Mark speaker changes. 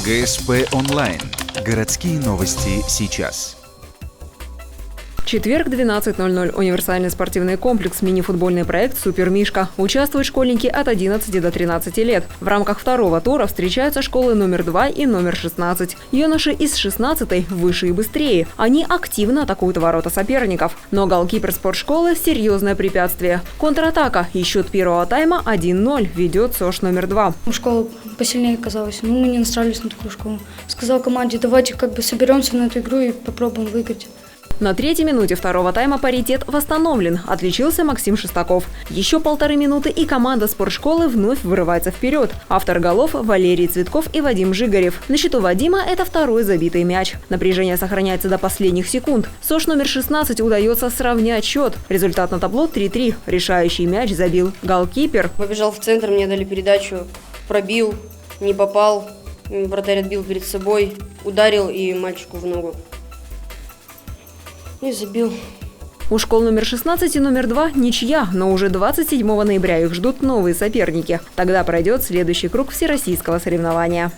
Speaker 1: ГСП онлайн. Городские новости сейчас.
Speaker 2: Четверг, 12:00. Универсальный спортивный комплекс «Мини-футбольный проект «Супер Мишка». Участвуют школьники от 11 до 13 лет. В рамках второго тура встречаются школы номер 2 и номер 16. Юноши из 16-й выше и быстрее. Они активно атакуют ворота соперников. Но голкипер спортшколы – серьезное препятствие. Контратака и счет первого тайма 1-0 ведет СОШ номер 2.
Speaker 3: Школа посильнее казалась, но мы не настраивались на такую школу. Сказал команде, давайте соберемся на эту игру и попробуем выиграть.
Speaker 2: На третьей минуте второго тайма паритет восстановлен. Отличился Максим Шестаков. Еще 1,5 минуты и команда спортшколы вновь вырывается вперед. Автор голов – Валерий Цветков и Вадим Жигарев. На счету Вадима это второй забитый мяч. Напряжение сохраняется до последних секунд. СОШ номер 16 удается сравнять счет. Результат на табло 3-3. Решающий мяч забил голкипер.
Speaker 4: Побежал в центр, мне дали передачу, пробил, не попал. Вратарь отбил перед собой, ударил и мальчику в ногу. И забил.
Speaker 2: У школ номер 16 и номер 2 ничья, но уже 27 ноября их ждут новые соперники. Тогда пройдет следующий круг всероссийского соревнования.